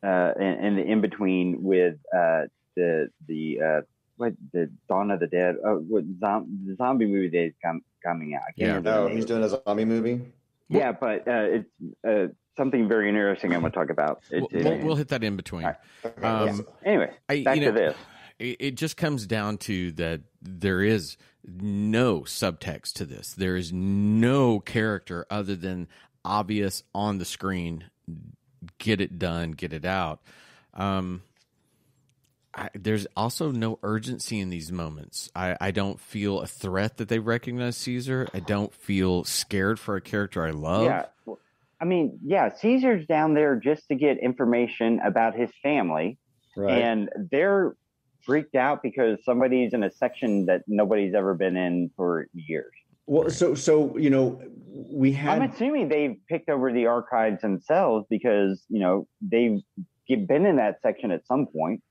and the in between with the Dawn of the Dead, the zombie movie that is coming out. I can't remember the name. He's doing a zombie movie. Yeah, but it's something very interesting I'm going to talk about. We'll hit that in between. Right. Anyway, back to this. It just comes down to that there is no subtext to this. There is no character other than obvious on the screen. Get it done, get it out. There's also no urgency in these moments. I don't feel a threat that they recognize Caesar. I don't feel scared for a character I love. Yeah. I mean, Caesar's down there just to get information about his family. Right. And they're freaked out because somebody's in a section that nobody's ever been in for years. Well, so we had. I'm assuming they've picked over the archives themselves because they've been in that section at some point.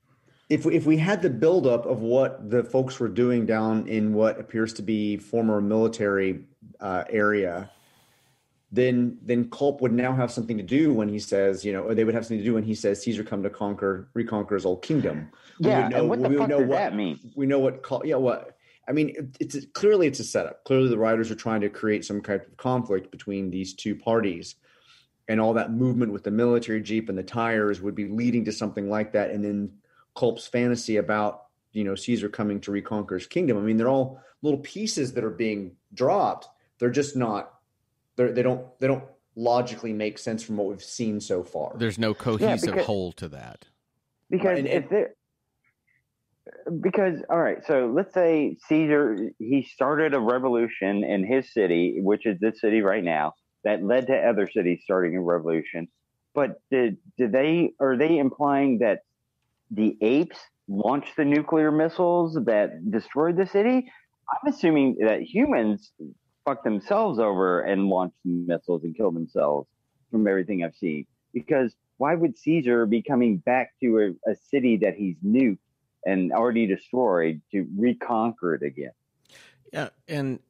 If we had the buildup of what the folks were doing down in what appears to be former military area, then Culp would now have something to do when he says, or they would have something to do when he says Caesar come to reconquer his old kingdom. And what the fuck does that mean? We know what. I mean, it's a setup. Clearly, the writers are trying to create some kind of conflict between these two parties, and all that movement with the military jeep and the tires would be leading to something like that. And then Culp's fantasy about Caesar coming to reconquer his kingdom. I mean, they're all little pieces that are being dropped. They're just not. They don't logically make sense from what we've seen so far. There's no cohesive whole to that. Because all right, so let's say Caesar, he started a revolution in his city, which is this city right now, that led to other cities starting a revolution. But are they implying that the apes launched the nuclear missiles that destroyed the city? I'm assuming that humans fuck themselves over and launch missiles and kill themselves from everything I've seen. Because why would Caesar be coming back to a city that he's nuked and already destroyed to reconquer it again? Yeah, and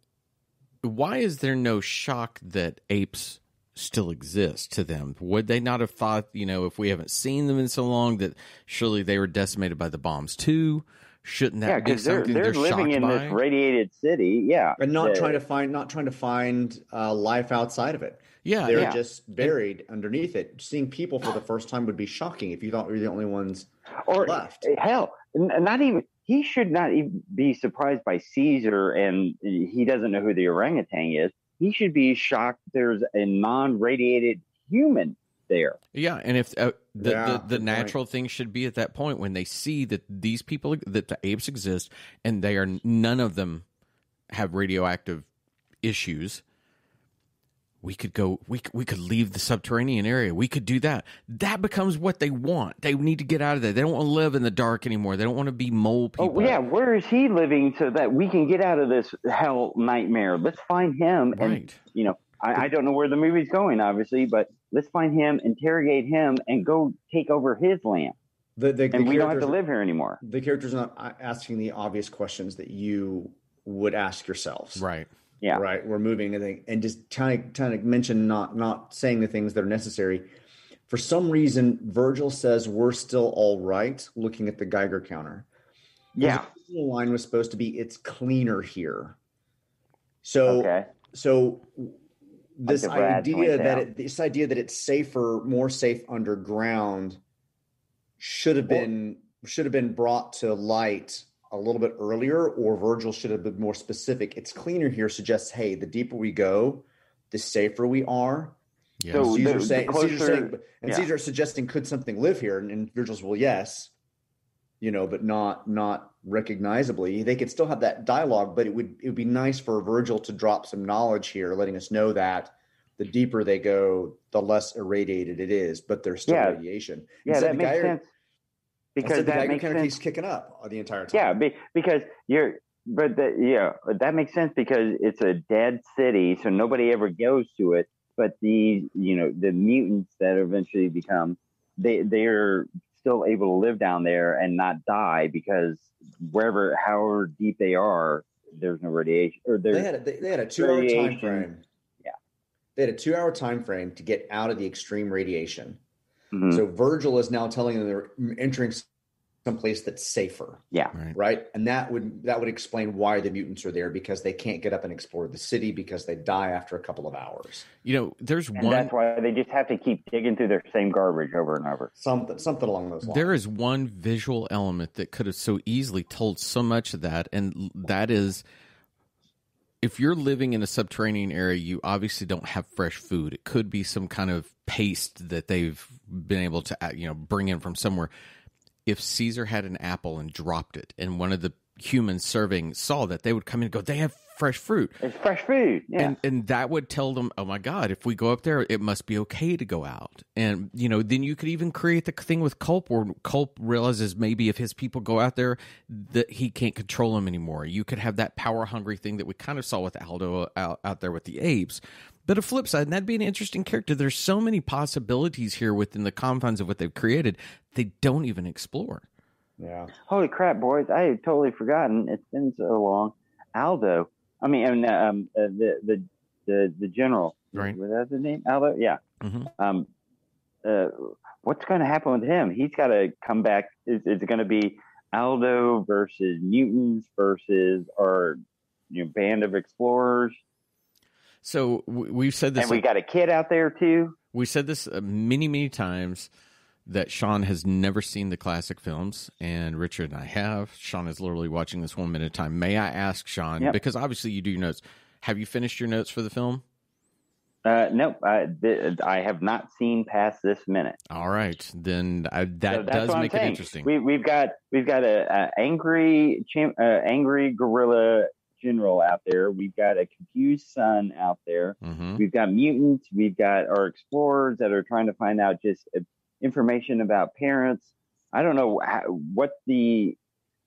why is there no shock that apes still exist to them? Would they not have thought, if we haven't seen them in so long, that surely they were decimated by the bombs too? Shouldn't that be something they're living in by? This radiated city, and not trying to find life outside of it. Yeah, they're just buried underneath it. Seeing people for the first time would be shocking if you thought we were the only ones left. Hell, not even he should not even be surprised by Caesar, and he doesn't know who the orangutan is. He should be shocked there's a non-radiated human there. Yeah, and if the natural thing should be at that point when they see that these people, that the apes exist, and none of them have radioactive issues, we could could leave the subterranean area. We could do that. That becomes what they want. They need to get out of there. They don't want to live in the dark anymore. They don't want to be mole people. Oh yeah, where is he living so that we can get out of this hell nightmare? Let's find him. Right. And I don't know where the movie's going, obviously, but let's find him, interrogate him, and go take over his land. And we don't have to live here anymore. The character's not asking the obvious questions that you would ask yourselves. Right. Yeah. Right. We're moving and just trying to mention not saying the things that are necessary. For some reason, Virgil says we're still all right looking at the Geiger counter. Yeah. The line was supposed to be it's cleaner here. So this idea that it's safer, more safe underground should have been brought to light a little bit earlier, or Virgil should have been more specific. It's cleaner here suggests, hey, the deeper we go, the safer we are. Yeah. So Caesar suggesting, could something live here? And Virgil's, well, yes, but not recognizably. They could still have that dialogue, but it would be nice for Virgil to drop some knowledge here, letting us know that the deeper they go, the less irradiated it is, but there's still radiation. Yeah, that makes sense. Because that makes sense. Keeps kicking up the entire time. Yeah, because that makes sense because it's a dead city, so nobody ever goes to it. But the mutants that eventually become, they're still able to live down there and not die because however deep they are, there's no radiation. Or they had a 2-hour time frame. Yeah, they had a 2-hour time frame to get out of the extreme radiation. Mm-hmm. So Virgil is now telling them they're entering someplace that's safer. Yeah. Right. And that would explain why the mutants are there, because they can't get up and explore the city because they die after a couple of hours. There's and that's why they just have to keep digging through their same garbage over and over. Something along those lines. There is one visual element that could have so easily told so much of that, and that is, if you're living in a subterranean area, you obviously don't have fresh food. It could be some kind of paste that they've been able to, bring in from somewhere. If Caesar had an apple and dropped it, and one of the humans serving saw that, they would come in and go, they have fresh fruit. It's fresh food. Yeah. And that would tell them, oh my God, if we go up there, it must be okay to go out. And, then you could even create the thing with Culp, where Culp realizes maybe if his people go out there, that he can't control them anymore. You could have that power hungry thing that we kind of saw with Aldo out there with the apes. But a flip side, and that'd be an interesting character. There's so many possibilities here within the confines of what they've created, they don't even explore. Yeah. Holy crap, boys! I had totally forgotten. It's been so long. Aldo. I mean, the general. Right. Was that the name? Aldo. Yeah. Mm-hmm. What's going to happen with him? He's got to come back. Is it going to be Aldo versus mutants versus our band of explorers? So we've said this, and we got a kid out there too. We said this many, many times, that Sean has never seen the classic films, and Richard and I have. Sean is literally watching this 1 minute at a time. May I ask, Sean, because obviously you do your notes, have you finished your notes for the film? Nope. I have not seen past this minute. All right, then that does make it interesting. We've got a angry gorilla general out there. We've got a confused son out there. Mm-hmm. We've got mutants. We've got our explorers that are trying to find out just information about parents. I don't know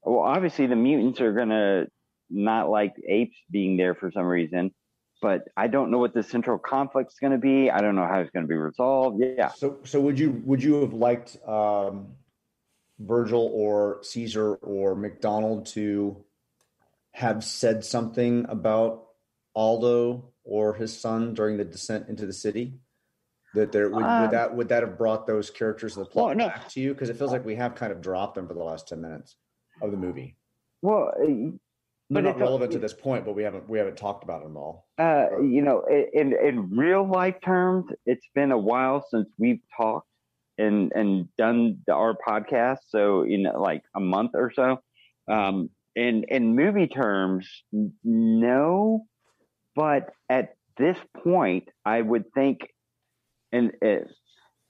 obviously the mutants are going to not like apes being there for some reason, but I don't know what the central conflict's going to be. I don't know how it's going to be resolved. Yeah. So would you have liked Virgil or Caesar or McDonald to have said something about Aldo or his son during the descent into the city? That there would that have brought those characters in the plot back to you? Because it feels like we have kind of dropped them for the last 10 minutes of the movie. Well, they're not relevant to this point, but we haven't talked about them all. In real life terms, it's been a while since we've talked and done our podcast. So like a month or so. In movie terms, no. But at this point, I would think in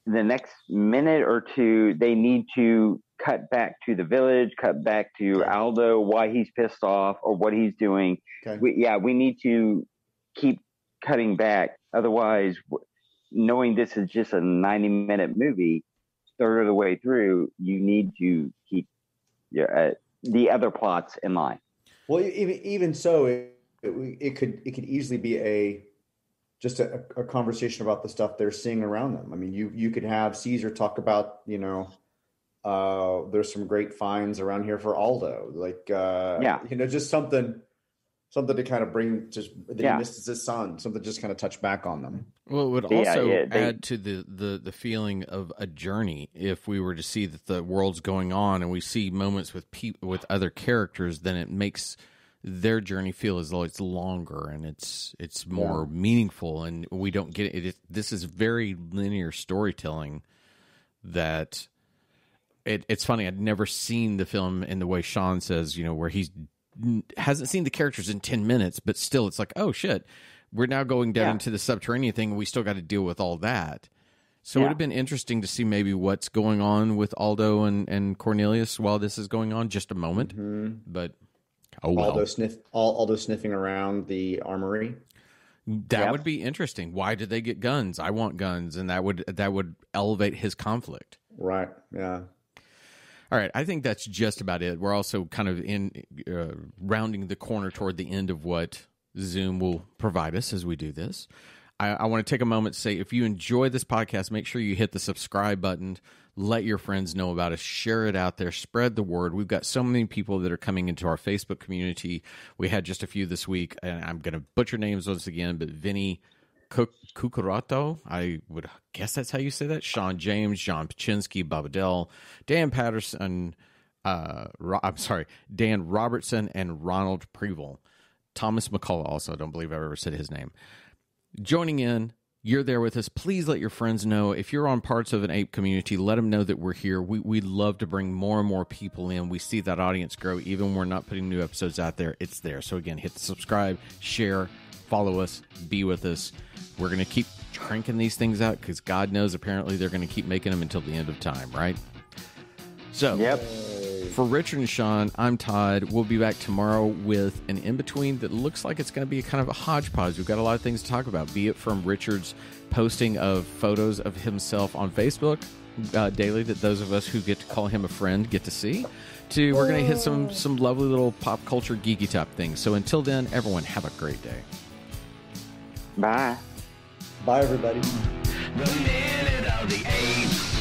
the next minute or two, they need to cut back to the village, cut back to Aldo, why he's pissed off or what he's doing. Okay. We need to keep cutting back. Otherwise, knowing this is just a 90-minute movie, third of the way through, you need to keep the other plots in line. Well, even so, it could easily be just a conversation about the stuff they're seeing around them. I mean, you could have Caesar talk about, there's some great finds around here for Aldo, just something to kind of bring just that he misses his son, something just kind of touch back on them. Well, it would also add to the feeling of a journey. If we were to see that the world's going on and we see moments with other characters, then it makes their journey feel as though it's longer and it's more meaningful, and we don't get it. This is very linear storytelling. That it's funny. I'd never seen the film in the way Sean says, where he hasn't seen the characters in 10 minutes, but still, it's like, oh shit, we're now going down into the subterranean thing, and we still got to deal with all that. So it would have been interesting to see maybe what's going on with Aldo and Cornelius while this is going on. Just a moment, but. Oh, well. Aldo sniffing around the armory. That would be interesting. Why did they get guns? I want guns, and that would elevate his conflict. Right. Yeah. All right. I think that's just about it. We're also kind of rounding the corner toward the end of what Zoom will provide us as we do this. I want to take a moment to say, if you enjoy this podcast, make sure you hit the subscribe button. Let your friends know about us. Share it out there. Spread the word. We've got so many people that are coming into our Facebook community. We had just a few this week, and I'm going to butcher names once again, but Vinny, Cucurato, I would guess that's how you say that. Sean James, John Paczynski, Babadell, Dan Patterson, Dan Robertson, and Ronald Preble. Thomas McCullough also, I don't believe I've ever said his name. Joining in, you're there with us. Please let your friends know. If you're on parts of an ape community, let them know that we're here. We'd love to bring more and more people in. We see that audience grow. Even when we're not putting new episodes out there, it's there. So again, hit the subscribe, share, follow us, be with us. We're going to keep cranking these things out because God knows apparently they're going to keep making them until the end of time, right? So, yep. For Richard and Sean, I'm Todd. We'll be back tomorrow with an in-between that looks like it's going to be kind of a hodgepodge. We've got a lot of things to talk about, be it from Richard's posting of photos of himself on Facebook daily that those of us who get to call him a friend get to see, to we're going to hit some lovely little pop culture geeky type things. So until then, everyone, have a great day. Bye. Bye, everybody. The minute of the apes.